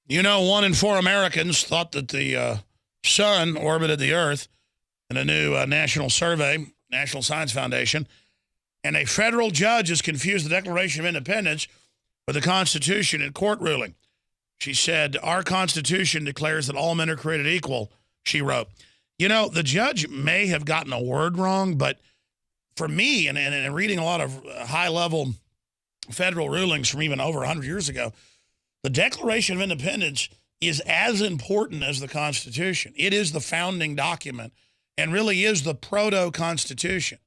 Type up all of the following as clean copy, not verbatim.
You know, 1 in 4 Americans thought that the sun orbited the Earth in a new national survey, National Science Foundation, and a federal judge has confused the Declaration of Independence with the Constitution in court ruling. She said, our Constitution declares that all men are created equal, she wrote. You know, the judge may have gotten a word wrong, but for me, and reading a lot of high-level federal rulings from even over 100 years ago, the Declaration of Independence is as important as the Constitution. It is the founding document and really is the proto-Constitution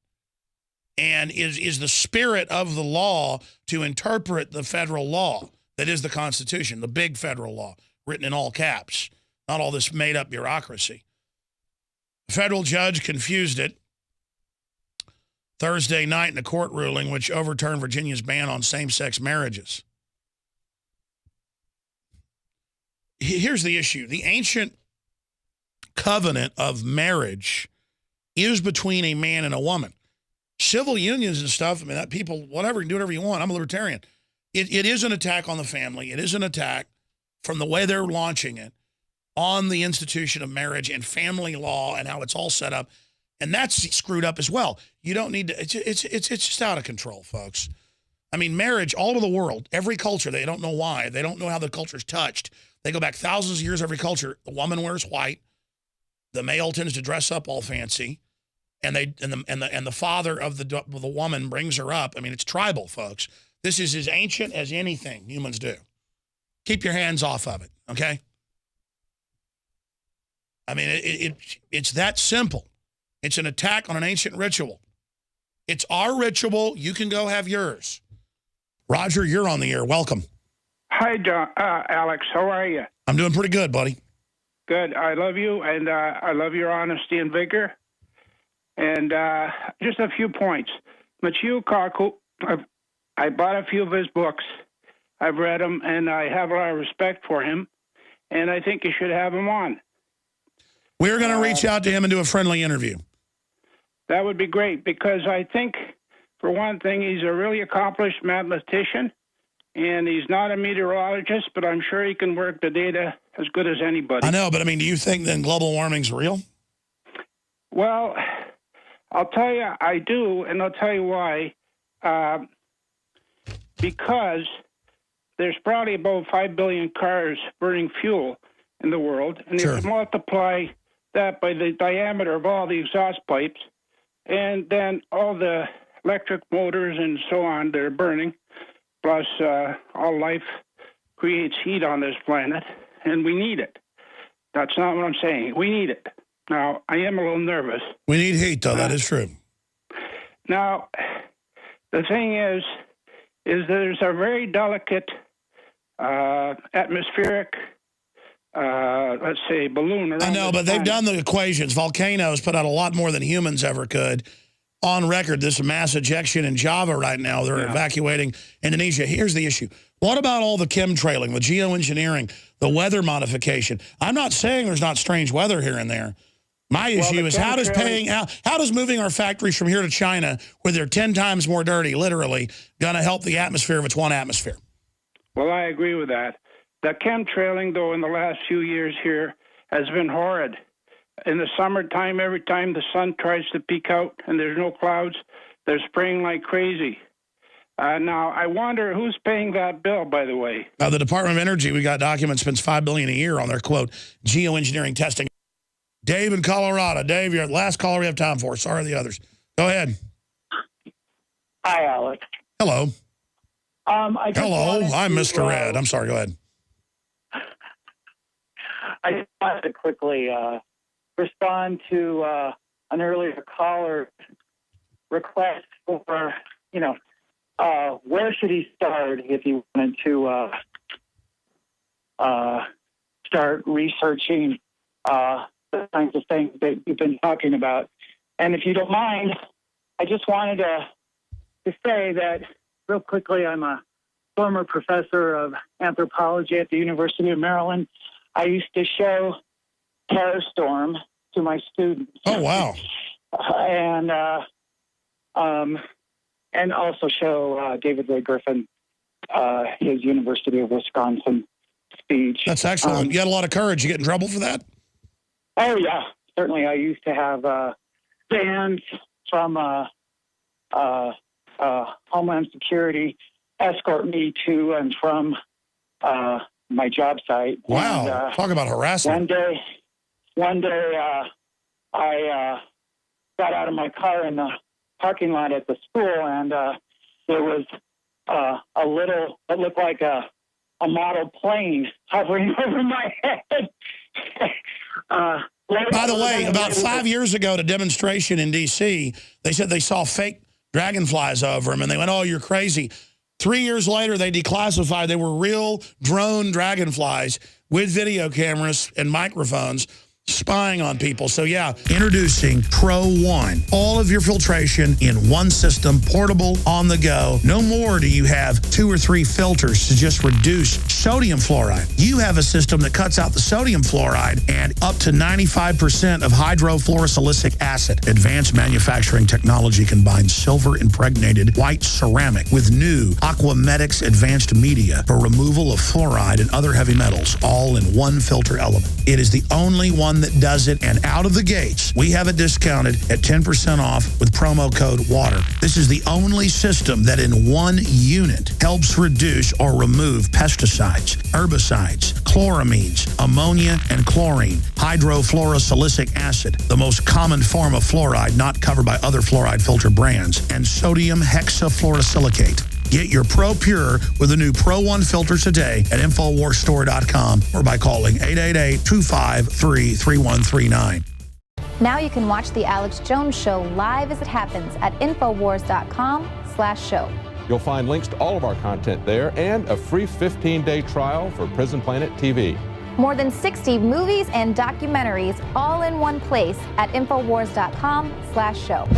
and is the spirit of the law to interpret the federal law that is the Constitution, the big federal law, written in all caps, not all this made-up bureaucracy. The federal judge confused it Thursday night in a court ruling which overturned Virginia's ban on same-sex marriages. Here's the issue. The ancient covenant of marriage is between a man and a woman. Civil unions and stuff, I mean, that people, whatever, you can do whatever you want. I'm a libertarian. It is an attack on the family. It is an attack from the way they're launching it on the institution of marriage and family law and how it's all set up. And that's screwed up as well. You don't need to, it's just out of control, folks. I mean, marriage all over the world, every culture, they don't know why. They don't know how the culture's touched. They go back thousands of years, every culture. The woman wears white. The male tends to dress up all fancy. And the father of the woman brings her up. I mean, it's tribal, folks. This is as ancient as anything humans do. Keep your hands off of it, okay? I mean, it's that simple. It's an attack on an ancient ritual. It's our ritual. You can go have yours. Roger, you're on the air. Welcome. Hi, John, Alex. How are you? I'm doing pretty good, buddy. Good. I love you, and I love your honesty and vigor. And just a few points. Matthieu Kaku, I bought a few of his books. I've read them, and I have a lot of respect for him. And I think you should have him on. We're going to reach out to him and do a friendly interview. That would be great, because I think, for one thing, he's a really accomplished mathematician, and he's not a meteorologist, but I'm sure he can work the data as good as anybody. I know, but I mean, do you think then global warming's real? Well, I'll tell you, I do, and I'll tell you why. Because there's probably about 5 billion cars burning fuel in the world, and Sure. if you multiply that by the diameter of all the exhaust pipes, and then all the electric motors and so on that are burning, plus all life creates heat on this planet, and we need it. That's not what I'm saying. We need it. Now, I am a little nervous. We need heat, though. That is true. Now, the thing is there's a very delicate atmospheric, let's say, balloon around. I know, but they've done the equations. Volcanoes put out a lot more than humans ever could. On record, this mass ejection in Java right now, they're evacuating Indonesia. Here's the issue. What about all the chemtrailing, the geoengineering, the weather modification? I'm not saying there's not strange weather here and there. My issue is how does moving our factories from here to China, where they're 10 times more dirty, literally, going to help the atmosphere if it's one atmosphere? Well, I agree with that. The chemtrailing, though, in the last few years here has been horrid. In the summertime, every time the sun tries to peek out and there's no clouds, they're spraying like crazy. Now, I wonder who's paying that bill, by the way. The Department of Energy, we got documents, spends $5 billion a year on their, quote, geoengineering testing. Dave in Colorado. Dave, you're the last caller we have time for. Sorry the others. Go ahead. Hi, Alex. Hello. Hello, I'm Mr. Red. I'm sorry, go ahead. I just wanted to quickly respond to an earlier caller's request for, where should he start if he wanted to start researching the kinds of things that you've been talking about. And if you don't mind, I just wanted to say that real quickly, I'm a former professor of anthropology at the University of Maryland. I used to show Terror Storm to my students. Oh, wow. And also show David Ray Griffin, his University of Wisconsin speech. That's excellent. You had a lot of courage. You get in trouble for that? Oh, yeah. Certainly, I used to have vans from Homeland Security escort me to and from my job site. Wow. And, talk about harassment. One day, I got out of my car in the parking lot at the school, and there was a little, it looked like a model plane hovering over my head. By the way, about 5 years ago at a demonstration in D.C., they said they saw fake dragonflies over them, and they went, oh, you're crazy. 3 years later, they declassified. They were real drone dragonflies with video cameras and microphones spying on people. So yeah, introducing Pro One. All of your filtration in one system, portable, on the go. No more do you have 2 or 3 filters to just reduce sodium fluoride. You have a system that cuts out the sodium fluoride and up to 95% of hydrofluorosilicic acid. Advanced manufacturing technology combines silver-impregnated white ceramic with new Aquamedics advanced media for removal of fluoride and other heavy metals, all in one filter element. It is the only one that does it, and out of the gates, we have it discounted at 10% off with promo code WATER. This is the only system that in one unit helps reduce or remove pesticides, herbicides, chloramines, ammonia, and chlorine, hydrofluorosilicic acid, the most common form of fluoride not covered by other fluoride filter brands, and sodium hexafluorosilicate. Get your Pro Pure with the new Pro One filter today at InfoWarsStore.com or by calling 888-253-3139. Now you can watch The Alex Jones Show live as it happens at InfoWars.com/show. You'll find links to all of our content there and a free 15-day trial for Prison Planet TV. More than 60 movies and documentaries all in one place at InfoWars.com/show.